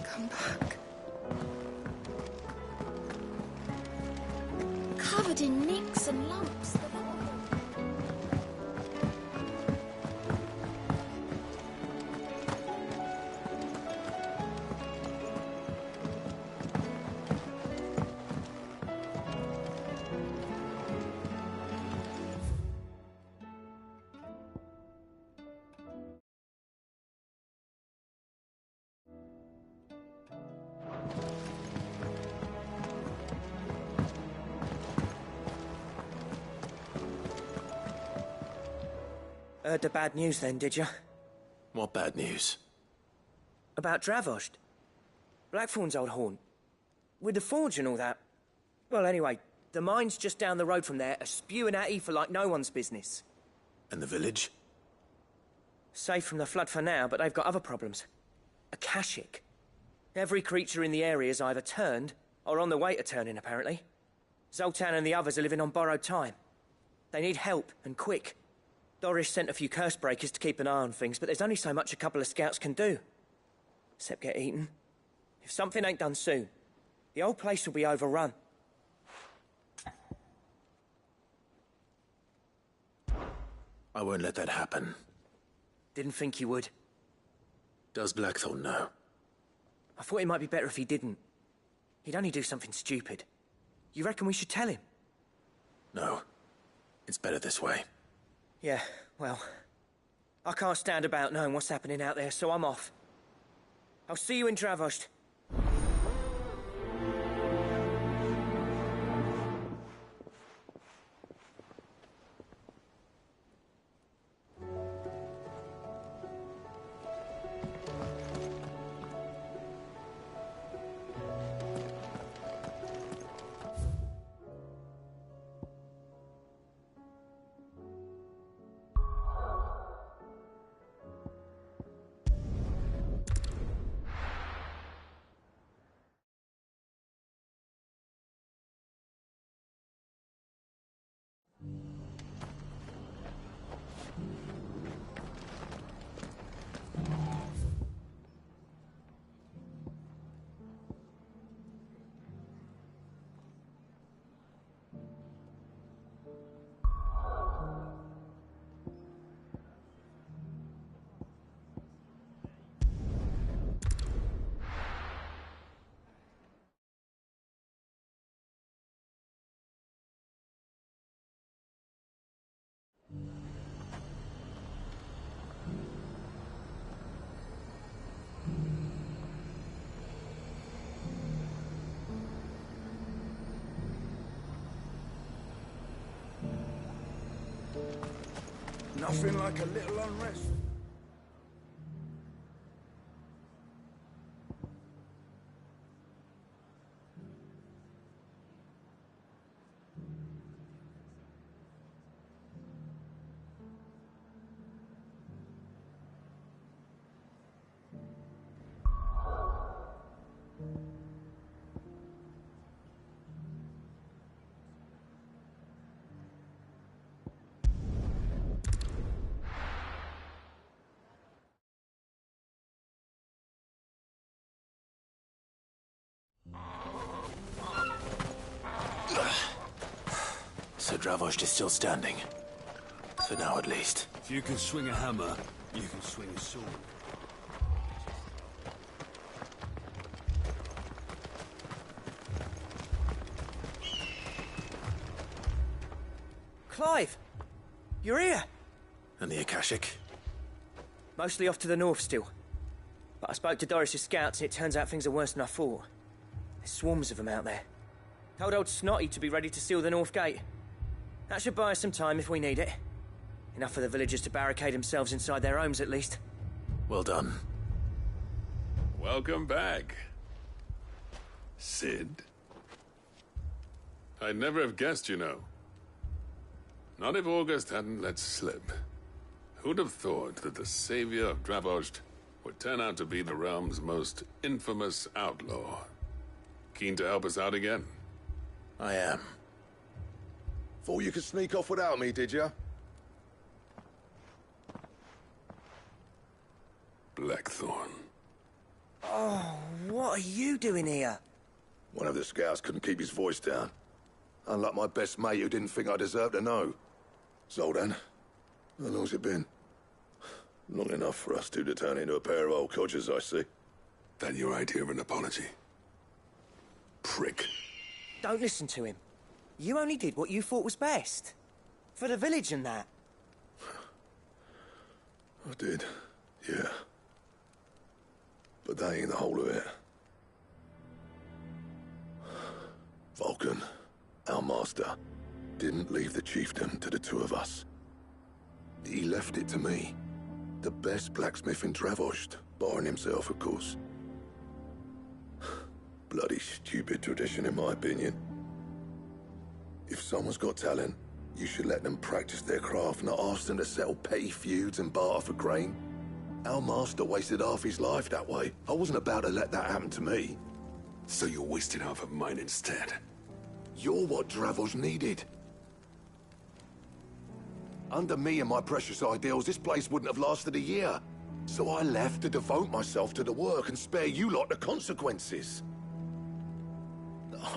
Come back. Covered in nicks and lumps. Heard the bad news then, did you? What bad news? About Dravost. Blackthorn's old haunt. With the forge and all that. Well, anyway, the mine's just down the road from there are spewing at ether like no one's business. And the village? Safe from the flood for now, but they've got other problems. Akashic. Every creature in the area's either turned, or on the way to turning, apparently. Zoltan and the others are living on borrowed time. They need help, and quick. Doris sent a few curse breakers to keep an eye on things, but there's only so much a couple of scouts can do. Except get eaten. If something ain't done soon, the old place will be overrun. I won't let that happen. Didn't think you would. Does Blackthorn know? I thought it might be better if he didn't. He'd only do something stupid. You reckon we should tell him? No. It's better this way. Yeah, well, I can't stand about knowing what's happening out there, so I'm off. I'll see you in Dravost. Nothing like a little unrest. So Dravost is still standing. For now, at least. If you can swing a hammer, you can swing a sword. Clive! You're here! And the Akashic? Mostly off to the north still. But I spoke to Doris's scouts and it turns out things are worse than I thought. There's swarms of them out there. Told old Snotty to be ready to seal the north gate. That should buy us some time if we need it. Enough for the villagers to barricade themselves inside their homes at least. Well done. Welcome back, Sid. I'd never have guessed, you know. Not if August hadn't let slip. Who'd have thought that the savior of Dravost would turn out to be the realm's most infamous outlaw? Keen to help us out again? I am. Thought you could sneak off without me, did you? Blackthorn. Oh, what are you doing here? One of the scouts couldn't keep his voice down. Unlike my best mate who didn't think I deserved to know. Zoltan, how long's it been? Long enough for us two to turn into a pair of old codgers, I see. That your idea of an apology? Prick. Don't listen to him. You only did what you thought was best. For the village and that. I did, yeah. But that ain't the whole of it. Vulcan, our master, didn't leave the chiefdom to the two of us. He left it to me. The best blacksmith in Dravost, barring himself, of course. Bloody stupid tradition, in my opinion. If someone's got talent, you should let them practice their craft, not ask them to settle petty feuds and barter for grain. Our master wasted half his life that way. I wasn't about to let that happen to me. So you wasted half of mine instead. You're what Dravost needed. Under me and my precious ideals, this place wouldn't have lasted a year. So I left to devote myself to the work and spare you lot the consequences.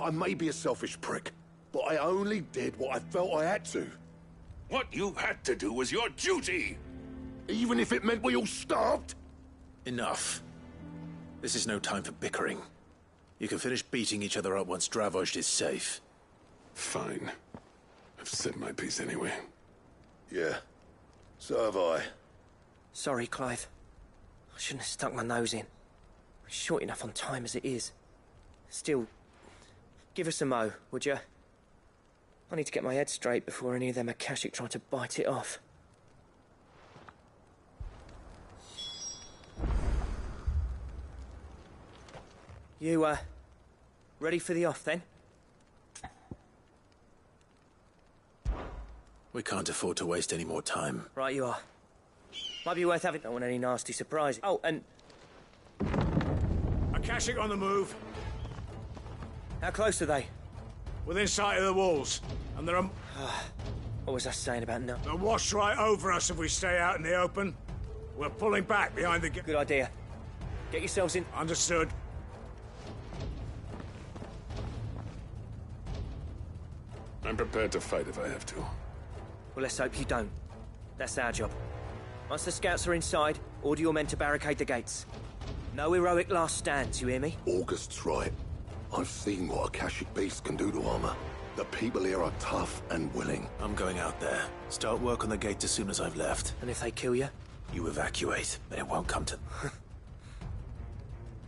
I may be a selfish prick, but I only did what I felt I had to. What you had to do was your duty! Even if it meant we all starved? Enough. This is no time for bickering. You can finish beating each other up once Dravost is safe. Fine. I've said my piece anyway. Yeah, so have I. Sorry, Clive. I shouldn't have stuck my nose in. We're short enough on time as it is. Still, give us a mo, would you? I need to get my head straight before any of them Akashic try to bite it off. You, ready for the off, then? We can't afford to waste any more time. Right you are. Might be worth having. Don't want any nasty surprises. Oh, and Akashic on the move. how close are they? Within sight of the walls. And they're What was I saying about no? they'll wash right over us if we stay out in the open. We're pulling back behind the... Good idea. Get yourselves in. Understood. I'm prepared to fight if I have to. Well, let's hope you don't. That's our job. Once the scouts are inside, order your men to barricade the gates. No heroic last stands, you hear me? August's right. I've seen what Akashic beasts can do to armor. The people here are tough and willing. I'm going out there. Start work on the gate as soon as I've left. And if they kill you? You evacuate, but it won't come to...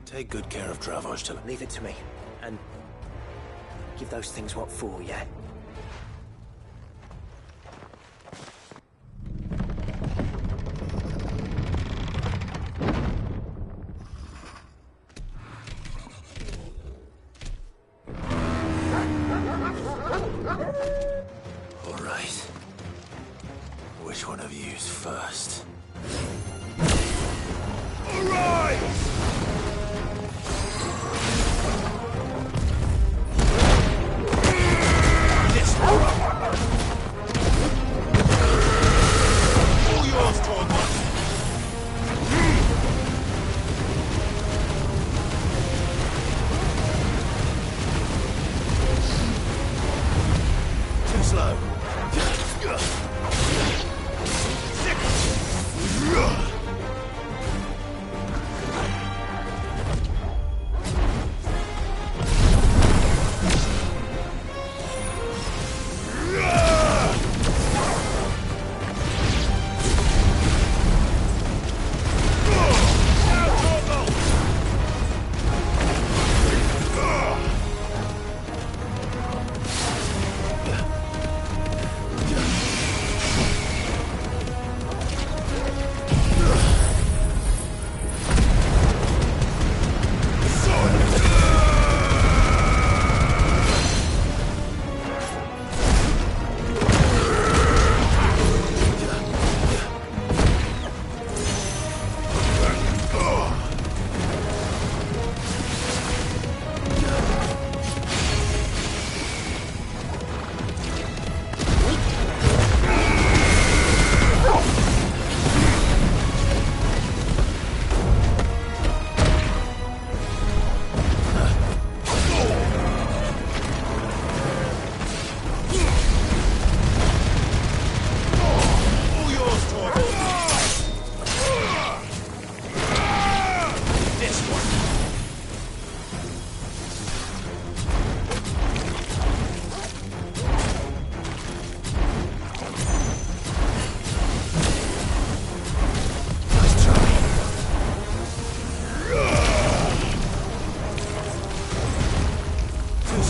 Take good care of Dravost till... Leave it to me. And give those things what for, yeah? All right. Which one of you's first? All right! All yours, Tormund! Too slow.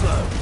slow.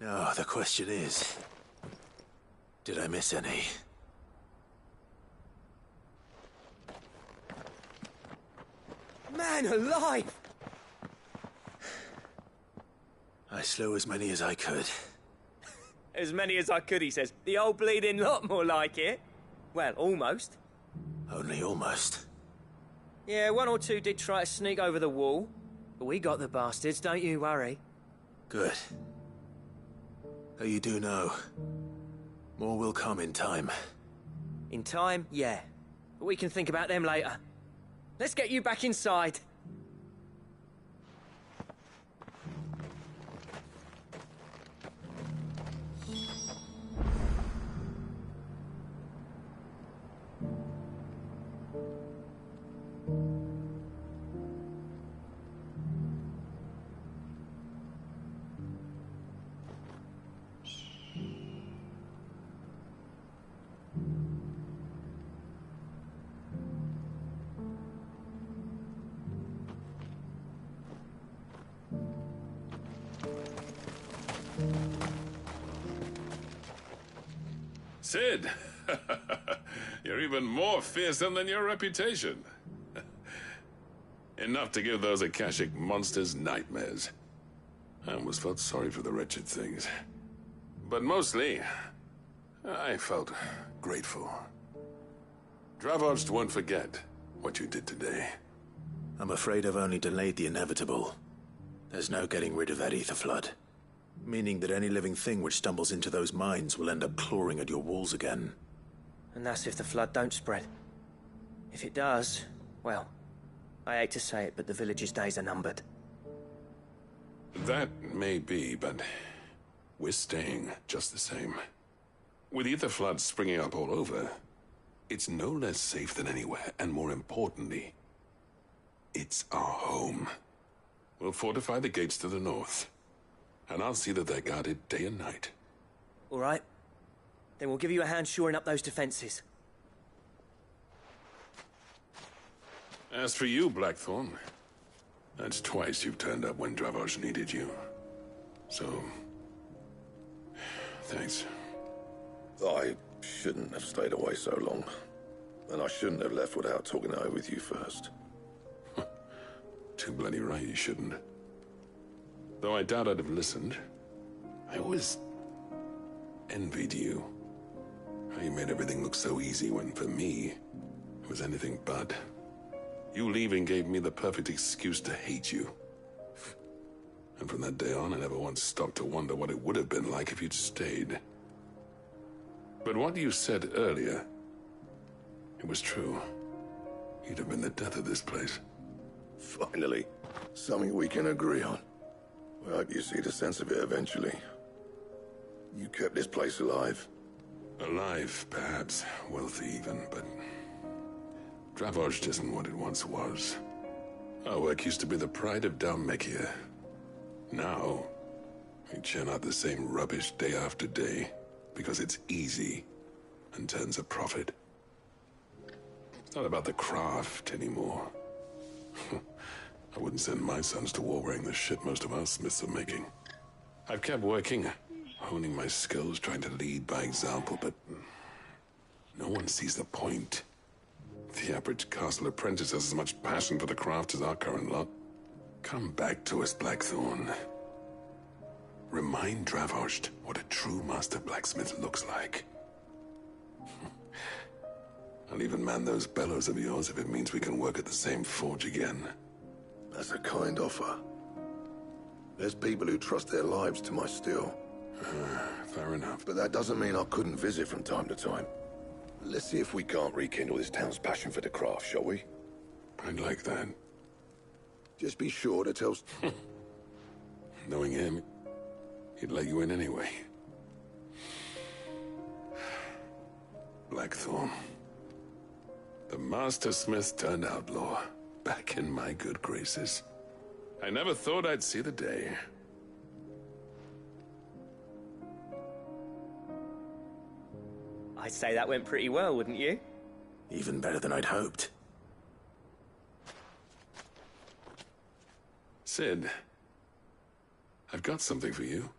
Oh, the question is, did I miss any? Man alive! I slew as many as I could. As many as I could, he says. The old bleeding lot, more like it. Well, almost. Only almost. Yeah, one or two did try to sneak over the wall. But we got the bastards, don't you worry. Good. Though you do know, more will come in time. In time, yeah. But we can think about them later. Let's get you back inside. Sid, you're even more fearsome than your reputation. Enough to give those Akashic monsters nightmares. I almost felt sorry for the wretched things. But mostly, I felt grateful. Dravoged won't forget what you did today. I'm afraid I've only delayed the inevitable. There's no getting rid of that ether flood. Meaning that any living thing which stumbles into those mines will end up clawing at your walls again. And that's if the flood don't spread. If it does, well, I hate to say it, but the village's days are numbered. That may be, but we're staying just the same. With ether floods springing up all over, it's no less safe than anywhere, and more importantly, it's our home. We'll fortify the gates to the north, and I'll see that they're guarded day and night. All right. Then we'll give you a hand shoring up those defenses. As for you, Blackthorn, that's twice you've turned up when Dravos needed you. So, thanks. I shouldn't have stayed away so long. And I shouldn't have left without talking it over with you first. Too bloody right you shouldn't. Though I doubt I'd have listened. I always envied you. How you made everything look so easy when, for me, it was anything but. You leaving gave me the perfect excuse to hate you. And from that day on, I never once stopped to wonder what it would have been like if you'd stayed. But what you said earlier, it was true. You'd have been the death of this place. Finally, something we can agree on. I hope you see the sense of it eventually. You kept this place alive. Alive, perhaps. Wealthy even, but Dravoged isn't what it once was. Our work used to be the pride of Dalmekia. Now, we churn out the same rubbish day after day because it's easy and turns a profit. It's not about the craft anymore. I wouldn't send my sons to war wearing the shit most of our smiths are making. I've kept working, honing my skills, trying to lead by example, but no one sees the point. The average castle apprentice has as much passion for the craft as our current lot. Come back to us, Blackthorn. Remind Dravoged what a true master blacksmith looks like. I'll even man those bellows of yours if it means we can work at the same forge again. That's a kind offer. There's people who trust their lives to my steel. Fair enough. But that doesn't mean I couldn't visit from time to time. Let's see if we can't rekindle this town's passion for the craft, shall we? I'd like that. Just be sure to tell... Knowing him, he'd let you in anyway. Blackthorn. The master smith turned outlaw. Back in my good graces. I never thought I'd see the day. I'd say that went pretty well, wouldn't you? Even better than I'd hoped. Sid, I've got something for you.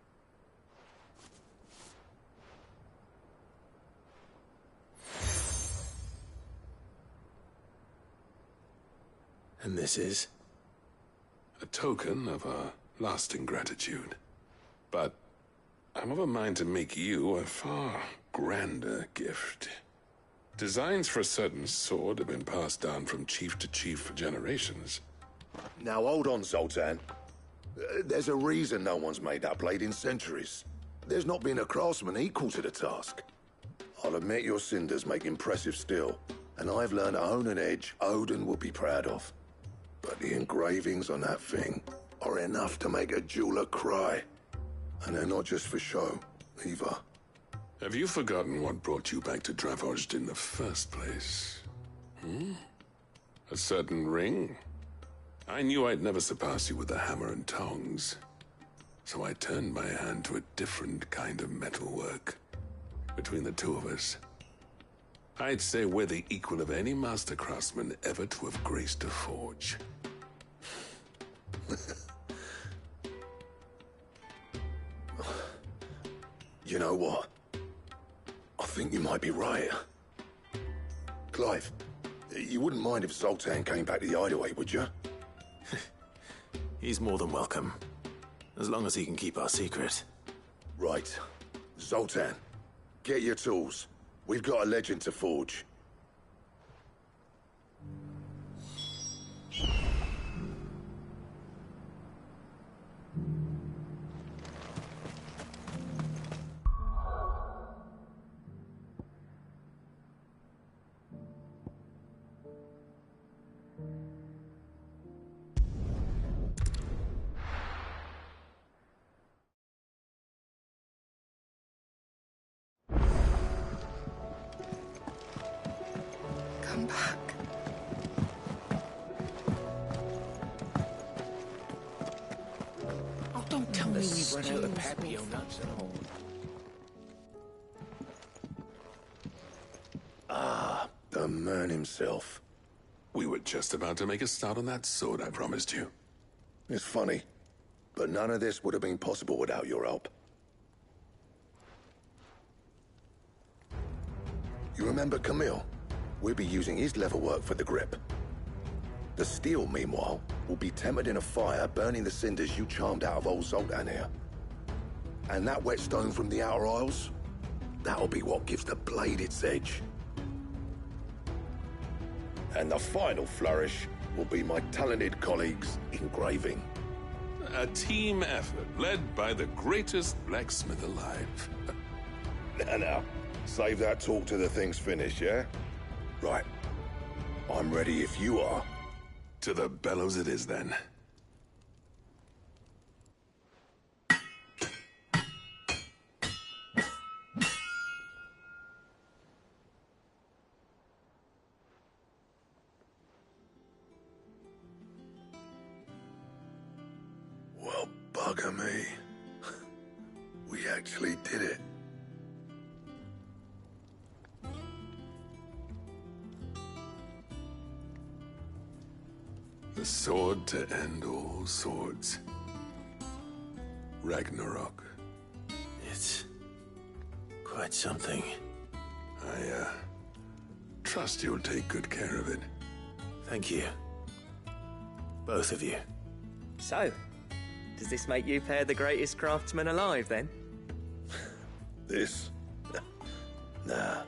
And this is? A token of our lasting gratitude. But I'm of a mind to make you a far grander gift. Designs for a certain sword have been passed down from chief to chief for generations. Now hold on, Zoltan. There's a reason no one's made that blade in centuries. There's not been a craftsman equal to the task. I'll admit your cinders make impressive steel, and I've learned to own an edge Odin will be proud of. But the engravings on that thing are enough to make a jeweler cry. And they're not just for show, either. Have you forgotten what brought you back to Dravozd in the first place? A certain ring? I knew I'd never surpass you with the hammer and tongs. So I turned my hand to a different kind of metalwork. Between the two of us, I'd say we're the equal of any master craftsman ever to have graced a forge. You know what? I think you might be right. Clive, you wouldn't mind if Zoltan came back to the hideaway, would you? He's more than welcome. As long as he can keep our secret. Right. Zoltan, get your tools. We've got a legend to forge. Come back. Oh, don't tell me we've run out of Papio nuts and all. The man himself. We were just about to make a start on that sword I promised you. It's funny, but none of this would have been possible without your help. You remember Camille? We'll be using his leatherwork for the grip. The steel, meanwhile, will be tempered in a fire, burning the cinders you charmed out of old Zoltan here. And that whetstone from the Outer Isles, that'll be what gives the blade its edge. And the final flourish will be my talented colleagues' engraving. A team effort led by the greatest blacksmith alive. Now, save that talk till the thing's finished, yeah? Right. I'm ready if you are. To the bellows it is then. Well, bugger me. We actually did it. The sword to end all swords. Ragnarok. It's quite something. I, trust you'll take good care of it. Thank you. Both of you. So, does this make you pair the greatest craftsman alive, then? This? Nah.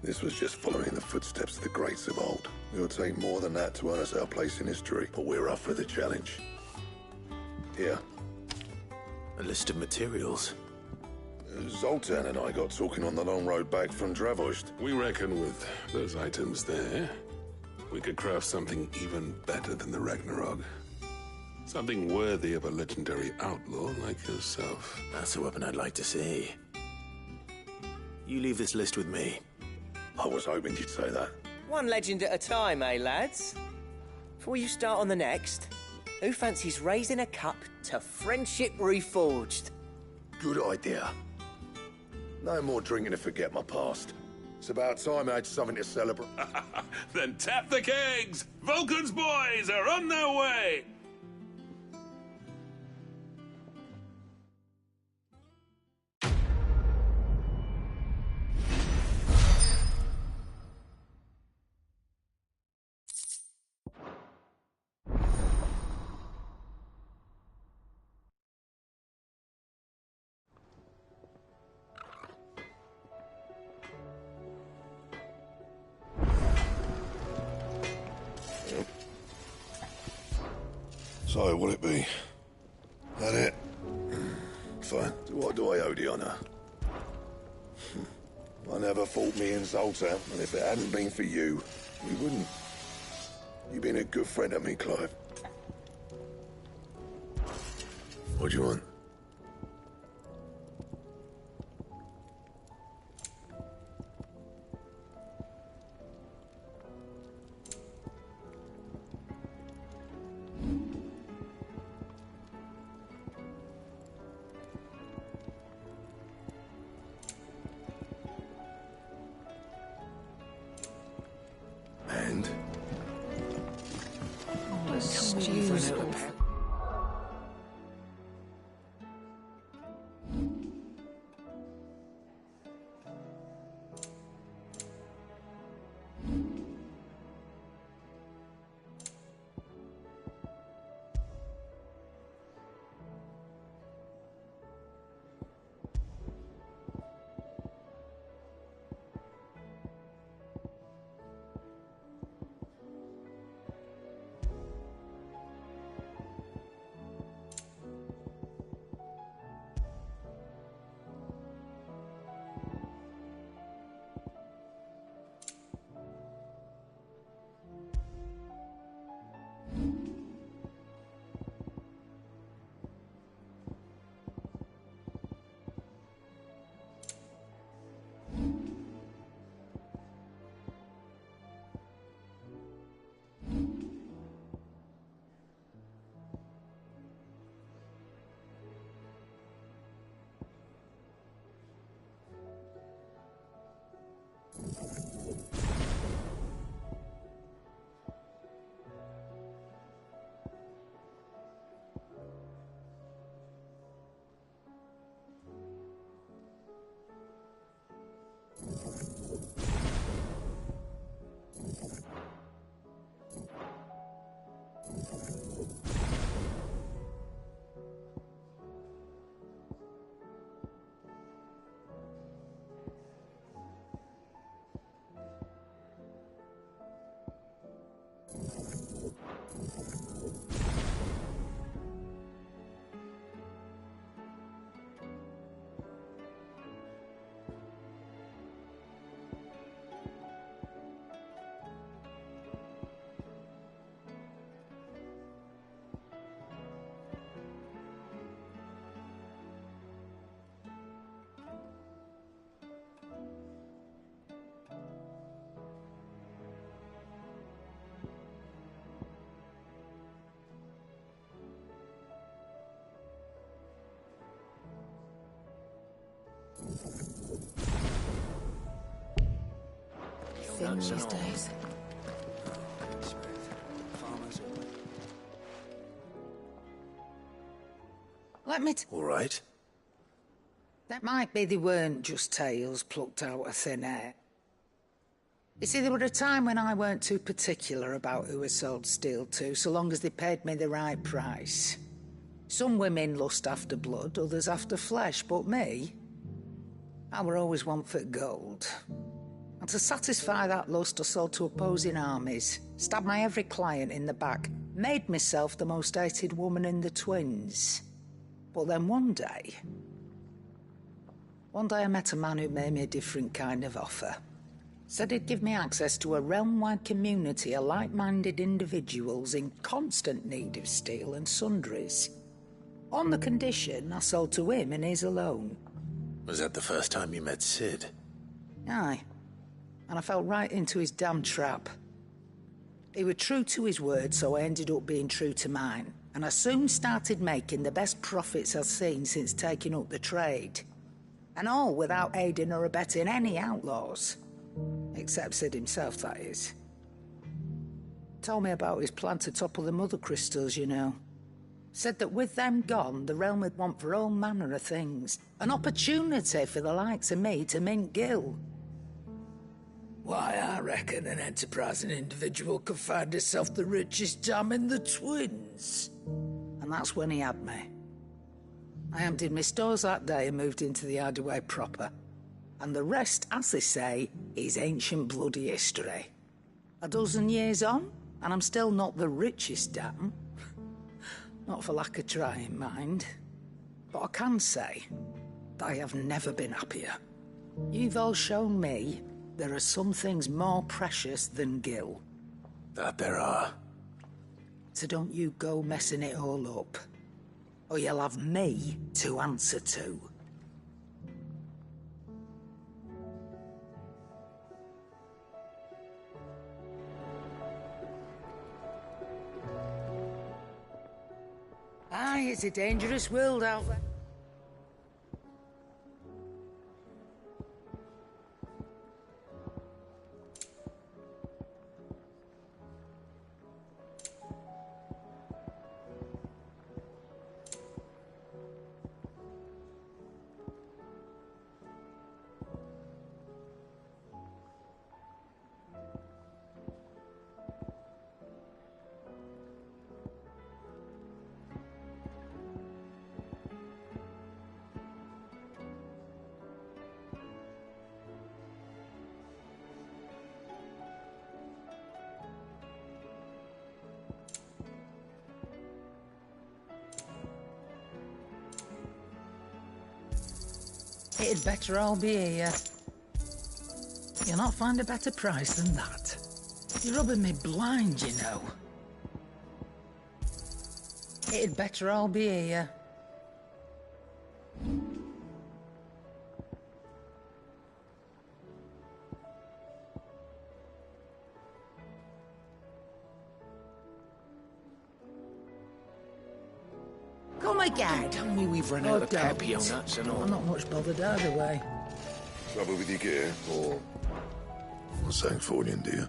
This was just following the footsteps of the greats of old. It'll take more than that to earn us our place in history, but we're up for the challenge. Here. A list of materials. Zoltan and I got talking on the long road back from Dravozd. We reckon with those items there, we could craft something even better than the Ragnarok. Something worthy of a legendary outlaw like yourself. That's a weapon I'd like to see. You leave this list with me. I was hoping you'd say that. One legend at a time, eh, lads? Before you start on the next, who fancies raising a cup to Friendship Reforged? Good idea. No more drinking to forget my past. It's about time I had something to celebrate. Then tap the kegs! Vulcan's boys are on their way! So, will it be? That it? Fine. What do I owe the honour? I never fought me in Zoltan, and if it hadn't been for you, we wouldn't. You've been a good friend of me, Clive. What do you want? And? Thing these days. Let me. All right. That might be they weren't just tales plucked out of thin air. You see, there were a time when I weren't too particular about who I sold steel to, so long as they paid me the right price. Some women lust after blood, others after flesh, but me, I were always one for gold. And to satisfy that lust, I sold to opposing armies, stabbed my every client in the back, made myself the most hated woman in the twins. But then one day I met a man who made me a different kind of offer. Said he'd give me access to a realm-wide community of like-minded individuals in constant need of steel and sundries. On the condition I sold to him and his alone. Was that the first time you met Sid? Aye. And I fell right into his damn trap. He was true to his word, so I ended up being true to mine. And I soon started making the best profits I've seen since taking up the trade. And all without aiding or abetting any outlaws. Except Sid himself, that is. Told me about his plan to topple the mother crystals, you know. Said that with them gone, the realm would want for all manner of things. An opportunity for the likes of me to mint gil. Why, I reckon an enterprising individual could find himself the richest dam in the twins. And that's when he had me. I emptied my stores that day and moved into the hideaway proper. And the rest, as they say, is ancient bloody history. A dozen years on, and I'm still not the richest dam. Not for lack of trying, mind. But I can say that I have never been happier. You've all shown me there are some things more precious than Gil. That there are. So don't you go messing it all up, or you'll have me to answer to. Aye, it's a dangerous world out there. It'd better all be here. You'll not find a better price than that. You're rubbing me blind, you know. It'd better all be here. Come again. Tell me we've run out of Papio nuts and all. I'm not much bothered either way. Trouble with your gear, or something for you, dear?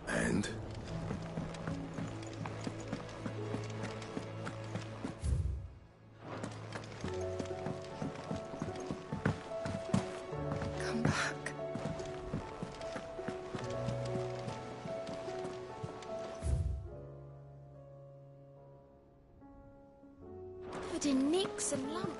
And? Come back. Covered in nicks and lumps.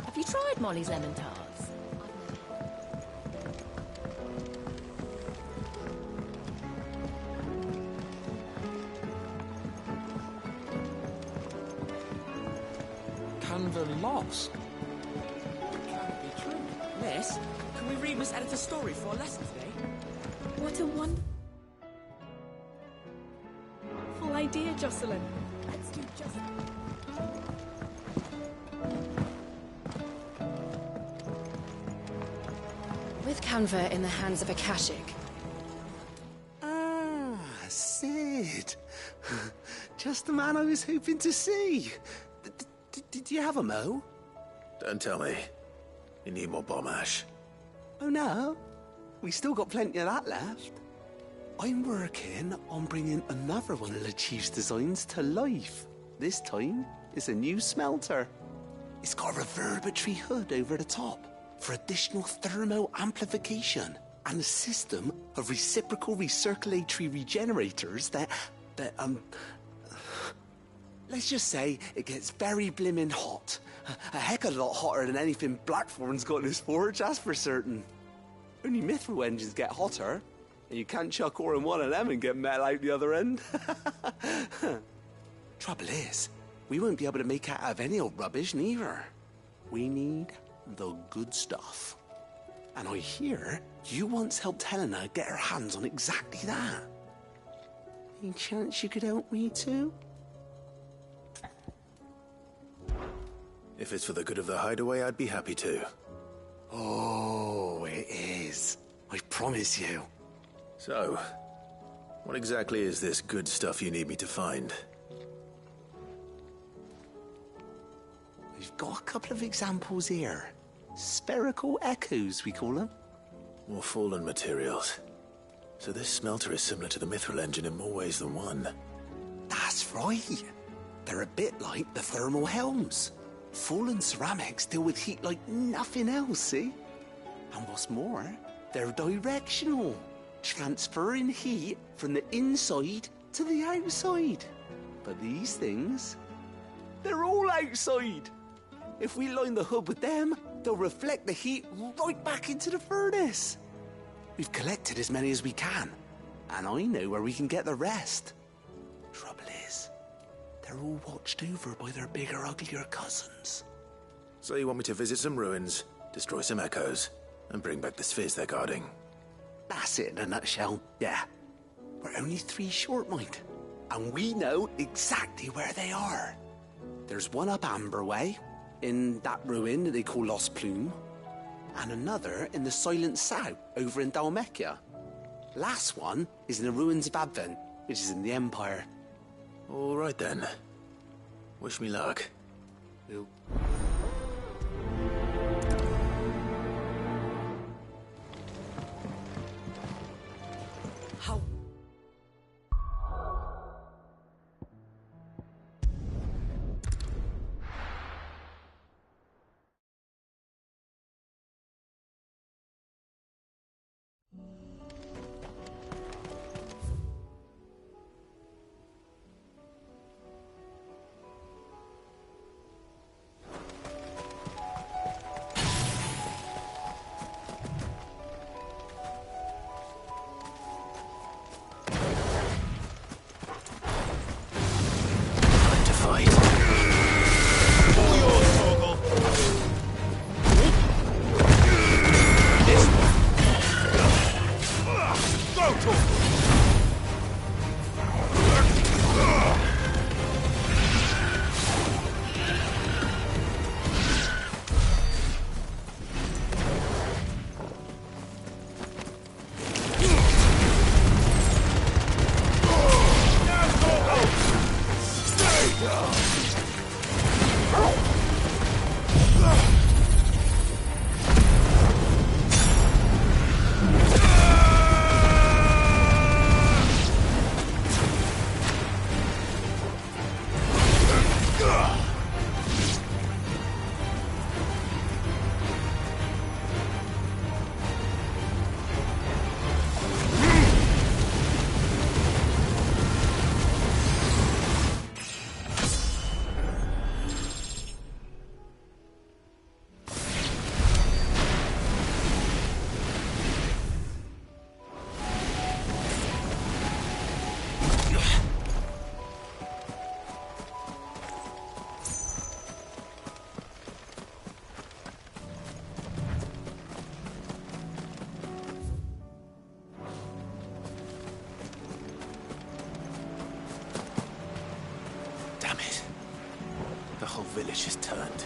Have you tried Molly's lemon tarts? Canva lost. Can't be true. Miss, can we read Miss Editor's story for our lesson today? What a wonderful idea, Jocelyn. Let's do just that. With Canva in the hands of Akashic, Ah, Sid. Just the man I was hoping to see. Did you have a mo? Don't tell me. You need more bomb ash. Oh no, we still got plenty of that left. I'm working on bringing another one of the Chief's designs to life. This time, it's a new smelter. It's got a reverberatory hood over the top for additional thermo amplification and a system of reciprocal recirculatory regenerators that let's just say it gets very blimmin' hot. A heck of a lot hotter than anything Blackthorn's got in his forge, that's for certain. Only mithril engines get hotter, and you can't chuck ore in one of them and get metal out the other end. Trouble is, we won't be able to make out of any old rubbish neither. We need the good stuff. And I hear you once helped Helena get her hands on exactly that. Any chance you could help me too? If it's for the good of the hideaway, I'd be happy to. Oh, it is. I promise you. So, what exactly is this good stuff you need me to find? We've got a couple of examples here. Spherical echoes, we call them. More fallen materials. So this smelter is similar to the Mithril engine in more ways than one. That's right. They're a bit like the thermal helms. Fallen ceramics deal with heat like nothing else, see? And what's more, they're directional, transferring heat from the inside to the outside. But these things, they're all outside. If we line the hood with them, they'll reflect the heat right back into the furnace. We've collected as many as we can, and I know where we can get the rest. Trouble is, they're all watched over by their bigger, uglier cousins. So you want me to visit some ruins, destroy some echoes, and bring back the spheres they're guarding? That's it in a nutshell, yeah. We're only 3 short, mind, and we know exactly where they are. There's one up Amber Way, in that ruin that they call Lost Plume, and another in the Silent South, over in Dalmekia. Last one is in the ruins of Advent, which is in the Empire. All right then. Wish me luck. We'll... How? Time to fight. All yours, Torgal. Go, Torgal. Damn it. The whole village is turned.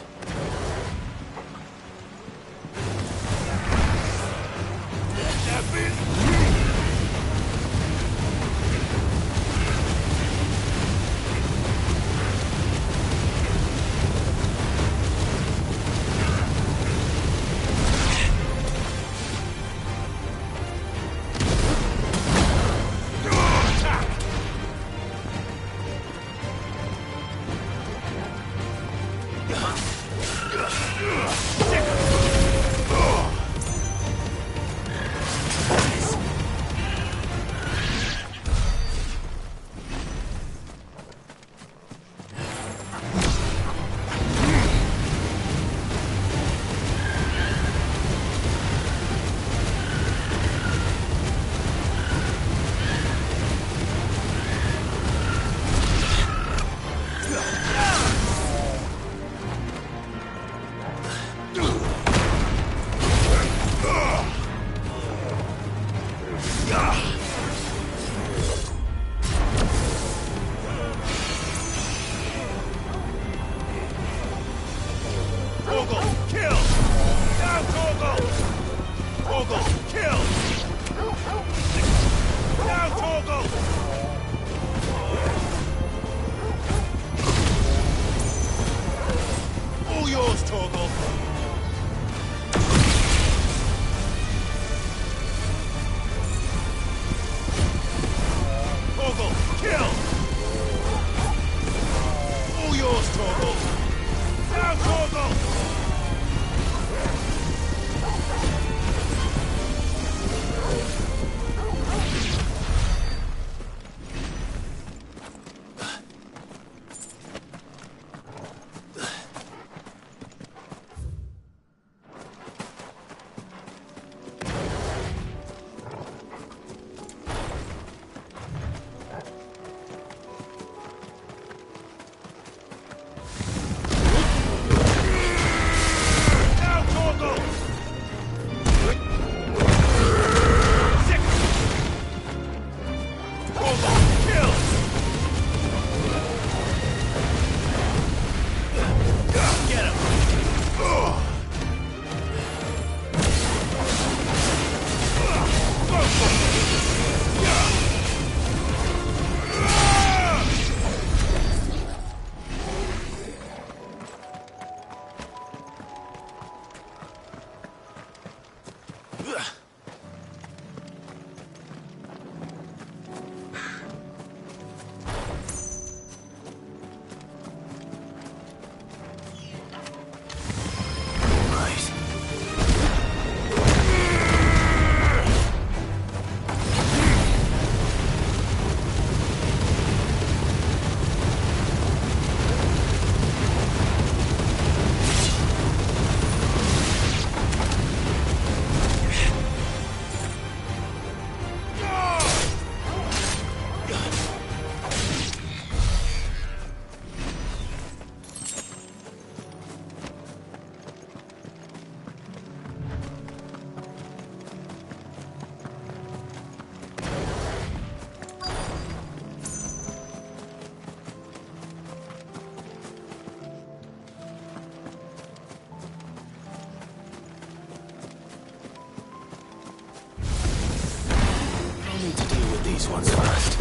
need to deal with these ones first.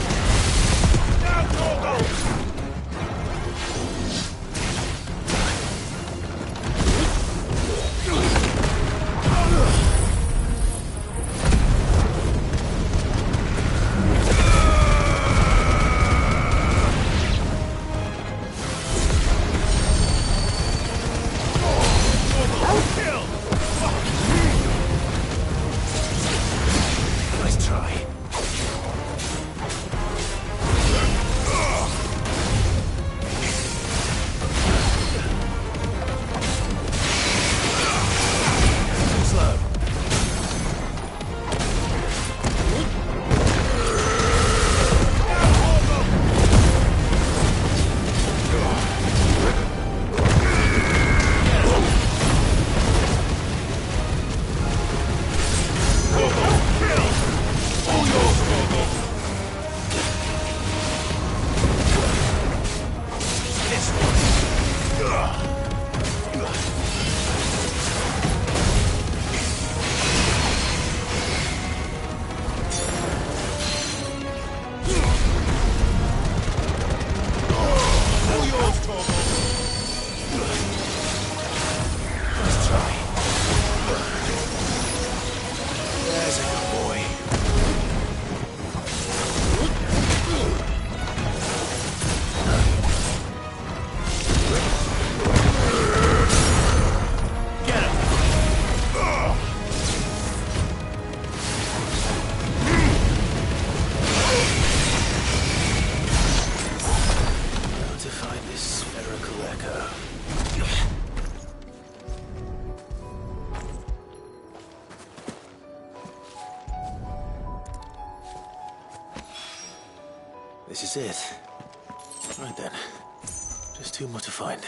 Nice try. Slow. Nice try. There's a good boy. Get him. How to find this spherical echo. This is it. Right then. Just two more to find.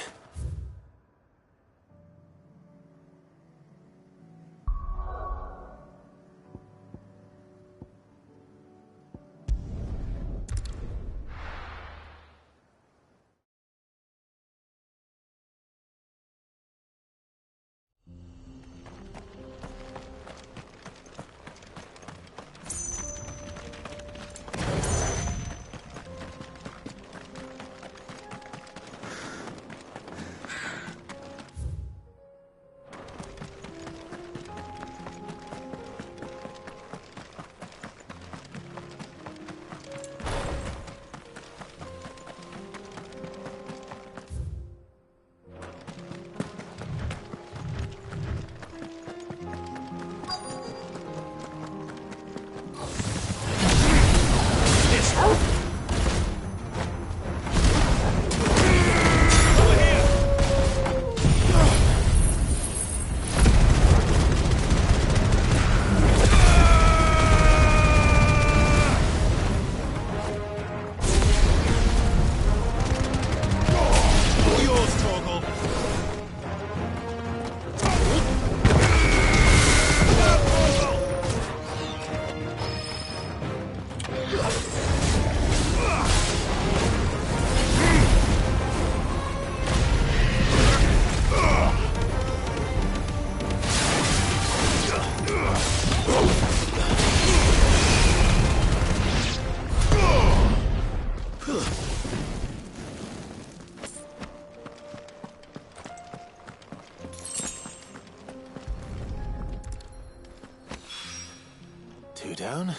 Two down,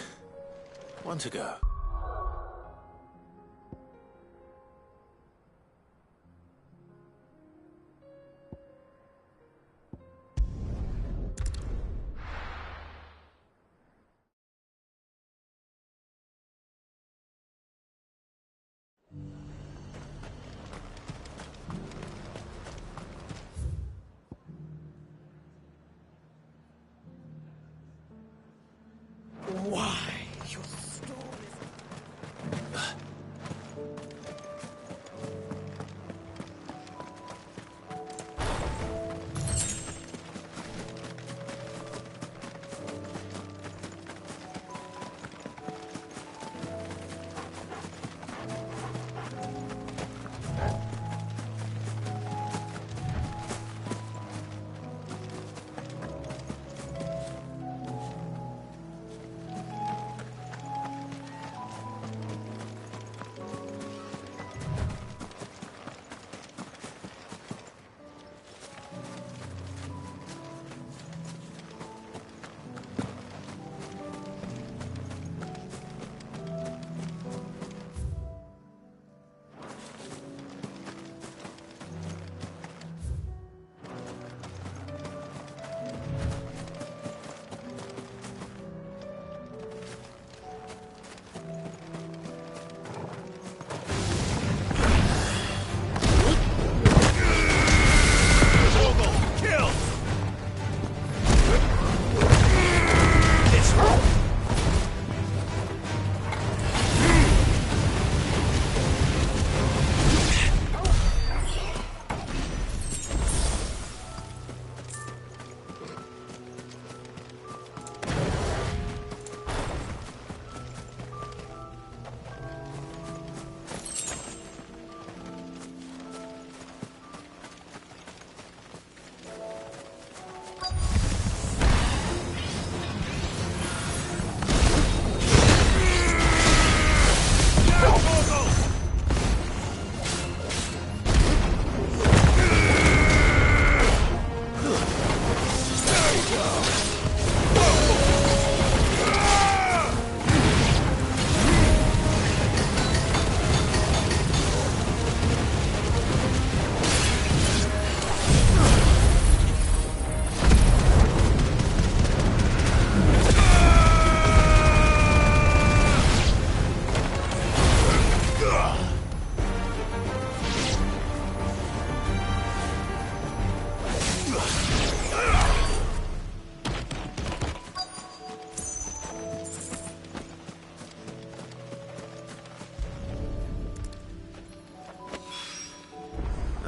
one to go. Why?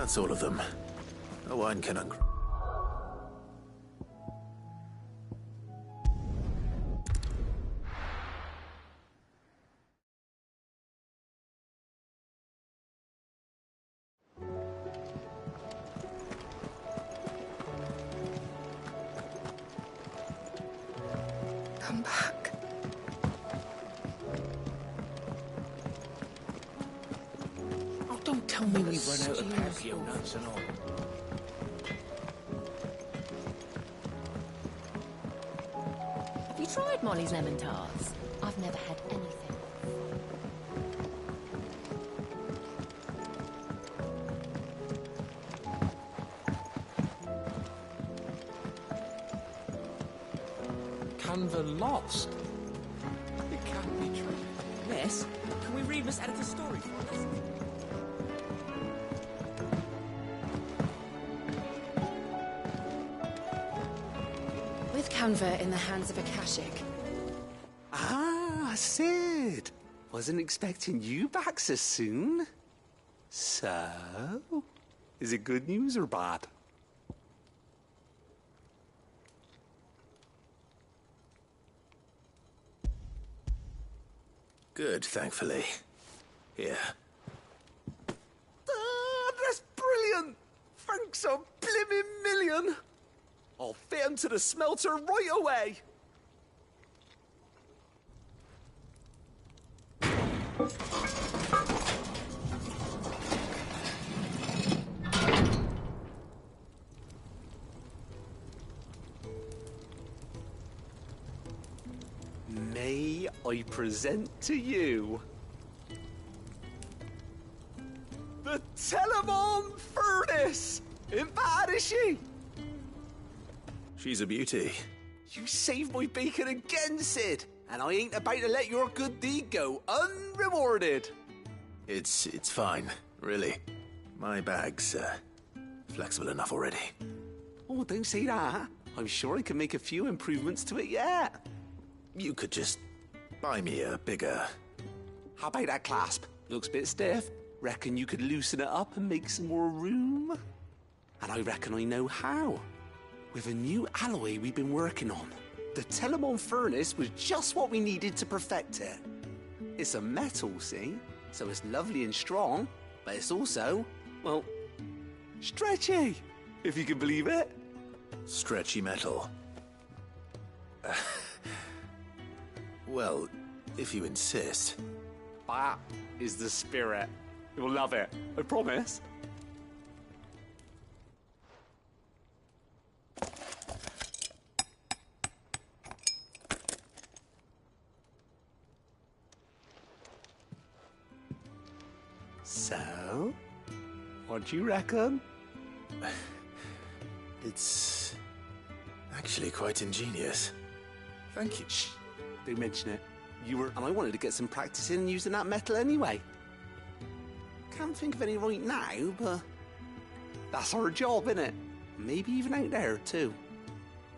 That's all of them. A wine can Come back. Oh, don't tell me we've run out of Papio nuts and all. Have you tried Molly's lemon tarts? I've never had anything. Canva lost. It can't be true. Miss, can we read Miss Editor's story for us? With Canva in the hands of a Akashic. Ah, Sid. Wasn't expecting you back so soon. So, is it good news or bad? good, thankfully. Here. Ah, that's brilliant! Thanks a blimmin' million! I'll fit 'em to the smelter right away! May I present to you the Telemon Furnace! Ain't bad, is she? She's a beauty. You saved my bacon again, Sid, and I ain't about to let your good deed go unrewarded. It's fine, really. My bag's, flexible enough already. Oh, don't say that. I'm sure I can make a few improvements to it yet. You could just buy me a bigger... How about that clasp? Looks a bit stiff. Reckon you could loosen it up and make some more room? And I reckon I know how. With a new alloy we've been working on. The Telemon Furnace was just what we needed to perfect it. It's a metal, see? So it's lovely and strong, but it's also, well, stretchy, if you can believe it. Stretchy metal. Well, if you insist. That is the spirit. You'll love it, I promise. So, what do you reckon? It's actually quite ingenious. Thank you. Shh, don't mention it. And I wanted to get some practice in using that metal anyway. Can't think of any right now, but that's our job, innit? Maybe even out there, too.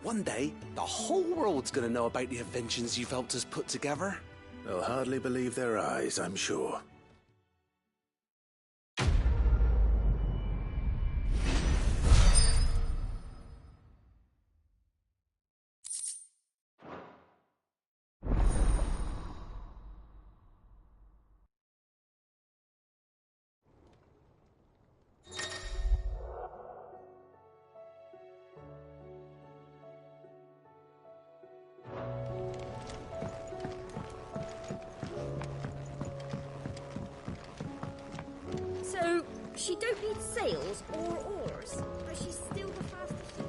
One day, the whole world's gonna know about the inventions you've helped us put together. They'll hardly believe their eyes, I'm sure. So, she don't need sails or oars, but she's still the fastest ship.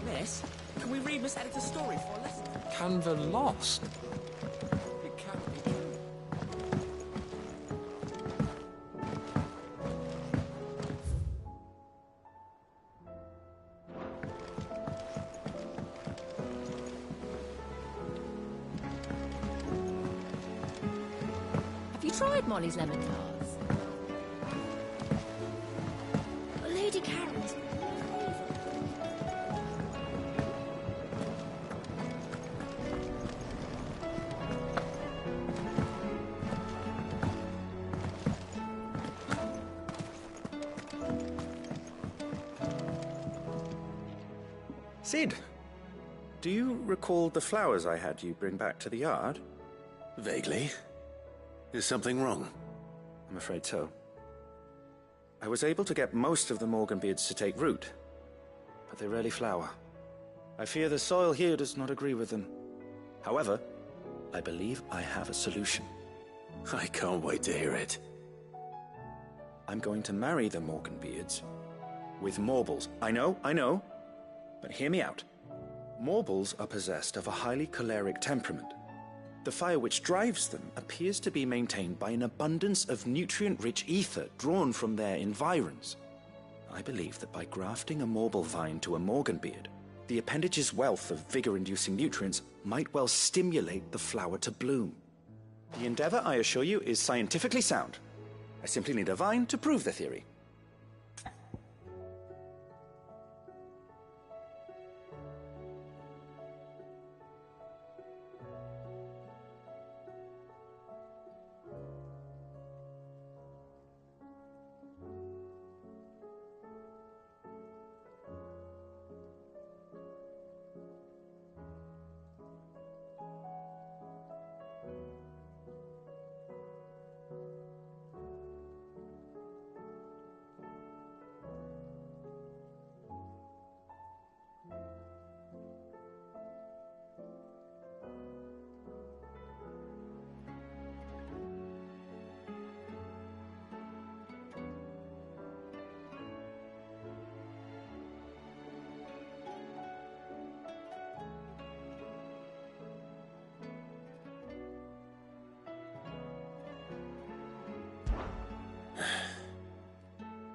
Miss, can we read Miss Editor's story for a lesson? Canva lost. It can't be true. Have you tried Molly's lemon tarts? Lady Karen's Sid, do you recall the flowers I had you bring back to the yard? Vaguely. Is something wrong? I'm afraid so. I was able to get most of the Morganbeards to take root, but they rarely flower. I fear the soil here does not agree with them. However, I believe I have a solution. I can't wait to hear it. I'm going to marry the Morganbeards with Morbles. I know, but hear me out. Morbles are possessed of a highly choleric temperament. The fire which drives them appears to be maintained by an abundance of nutrient-rich ether drawn from their environs. I believe that by grafting a Morble vine to a Morganbeard, the appendage's wealth of vigor-inducing nutrients might well stimulate the flower to bloom. The endeavor, I assure you, is scientifically sound. I simply need a vine to prove the theory.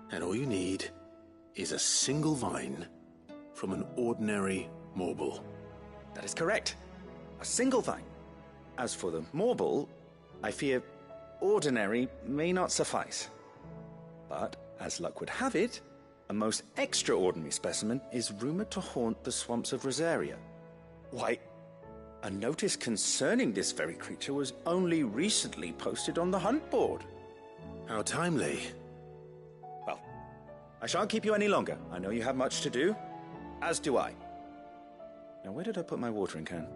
And all you need is a single vine from an ordinary Morble. That is correct. A single vine. As for the Morble, I fear ordinary may not suffice. But, as luck would have it, a most extraordinary specimen is rumored to haunt the swamps of Rosaria. Why, a notice concerning this very creature was only recently posted on the hunt board. How timely. Well, I shan't keep you any longer. I know you have much to do, as do I. Now, where did I put my watering can?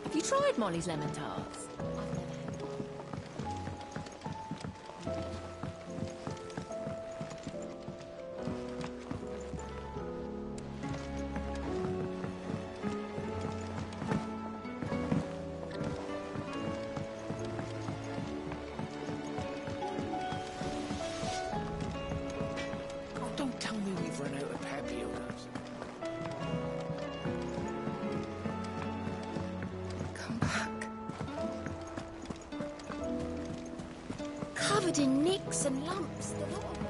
Have you tried Molly's lemon tarts? I've never had one. Oh, don't tell me we've run out of papillonas. Come back. Covered in nicks and lumps, the lot of them.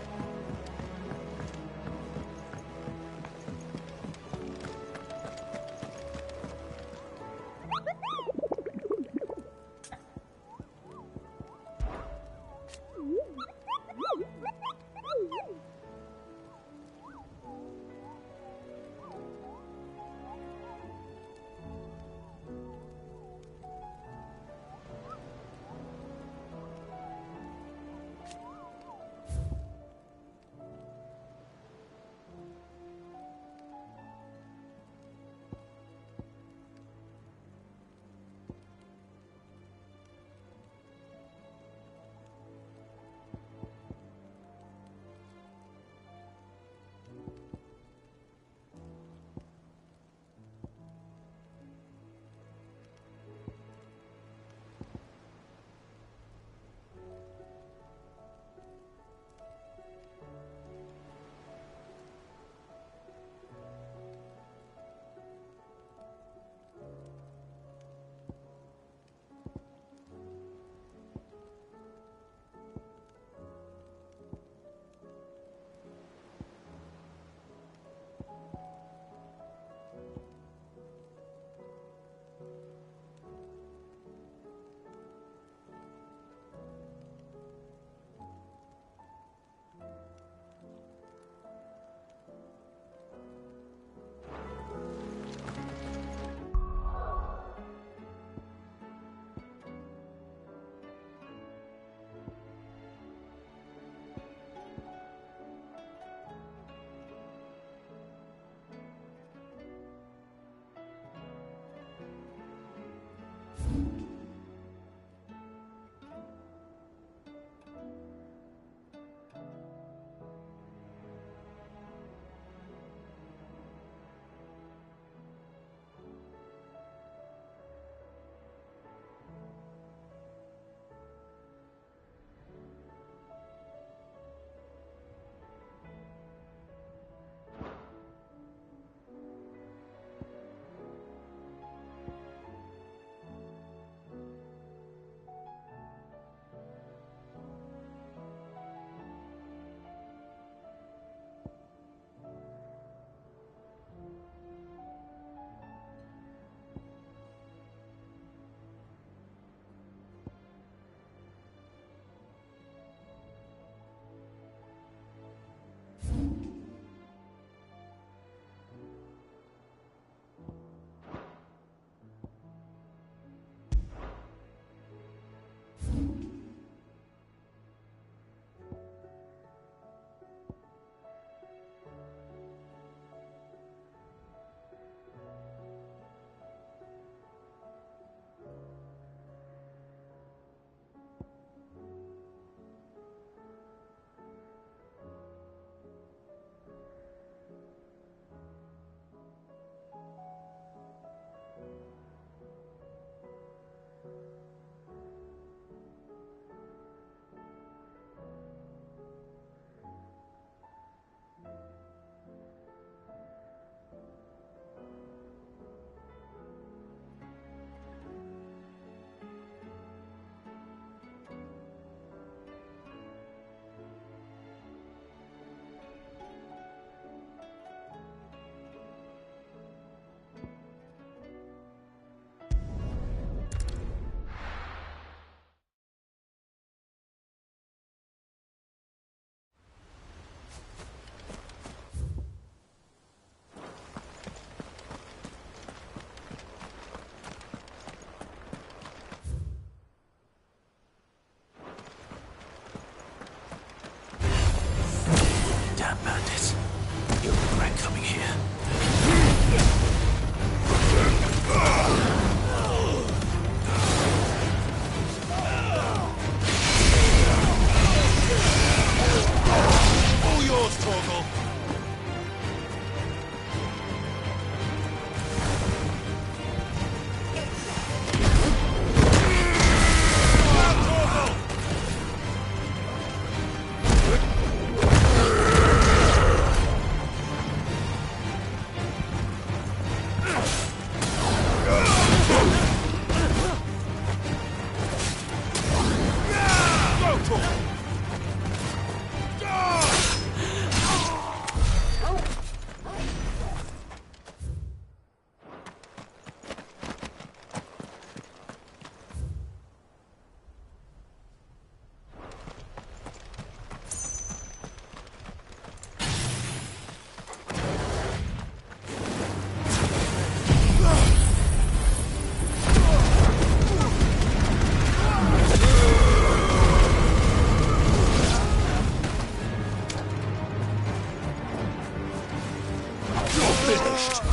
finished.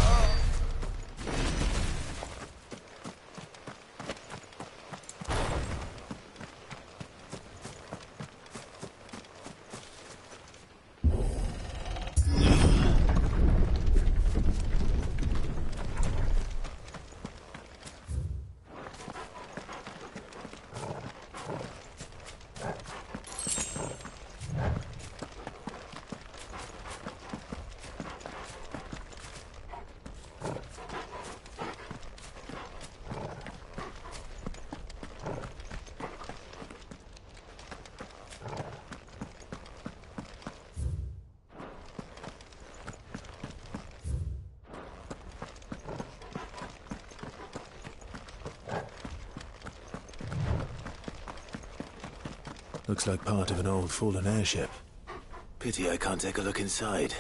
Looks like part of an old fallen airship. Pity I can't take a look inside.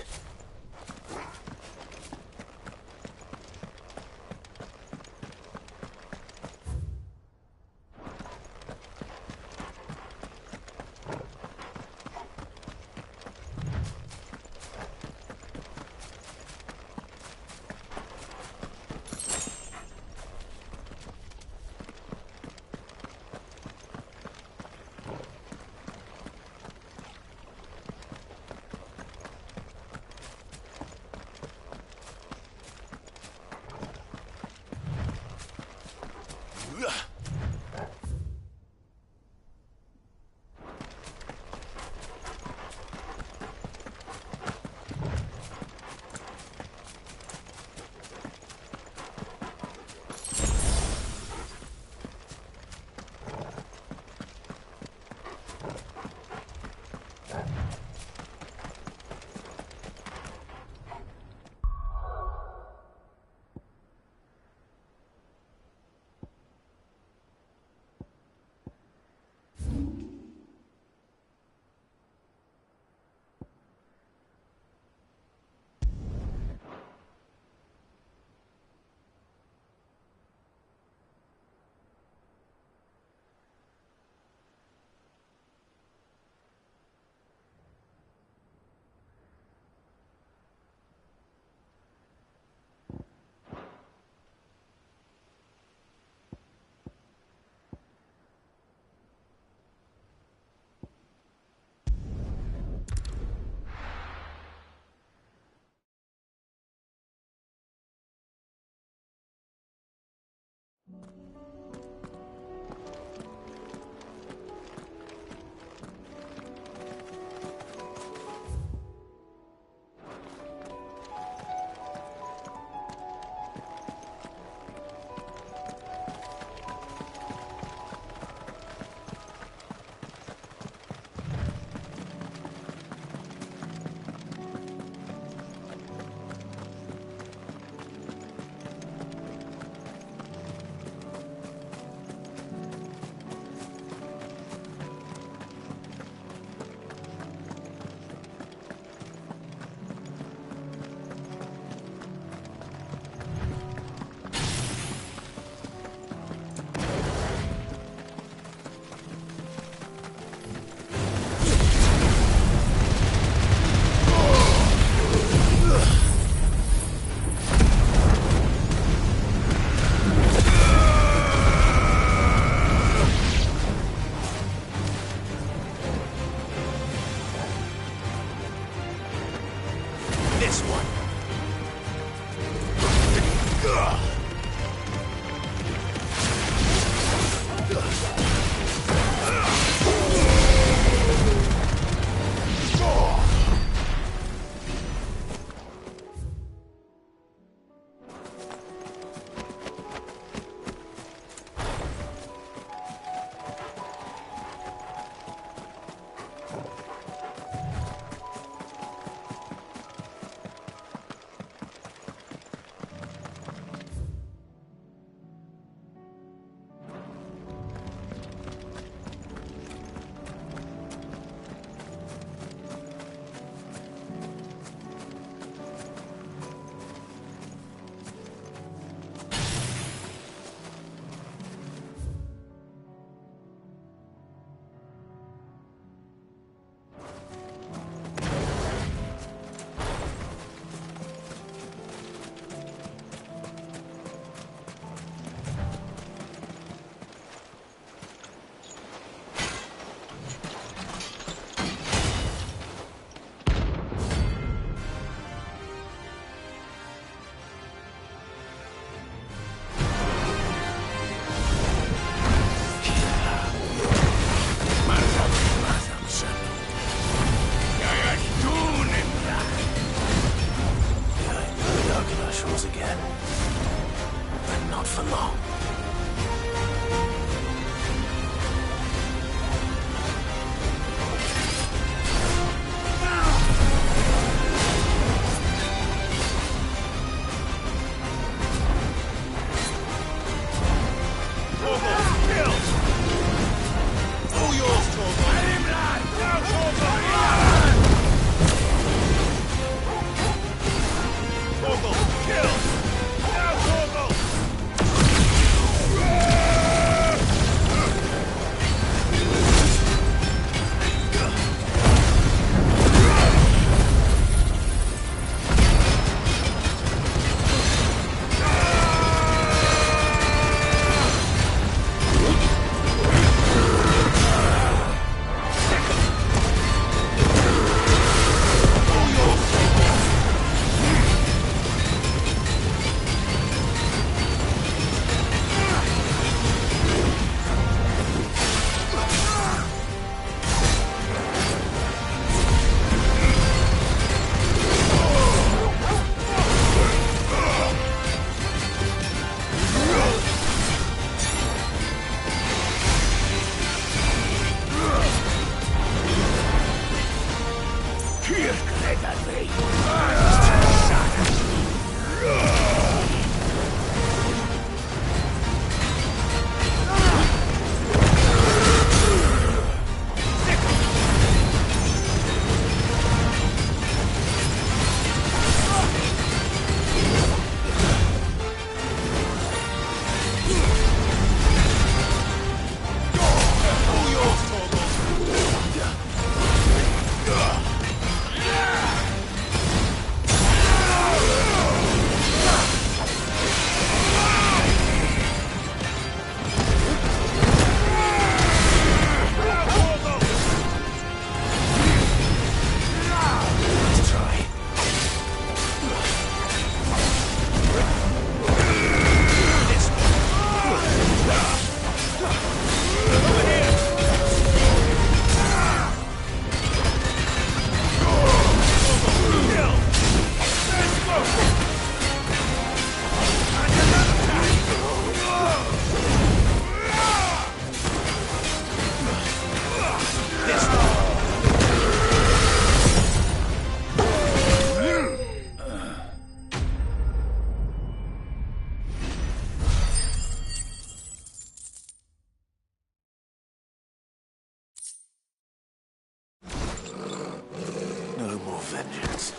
No more vengeance.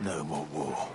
No more war.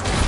Guards!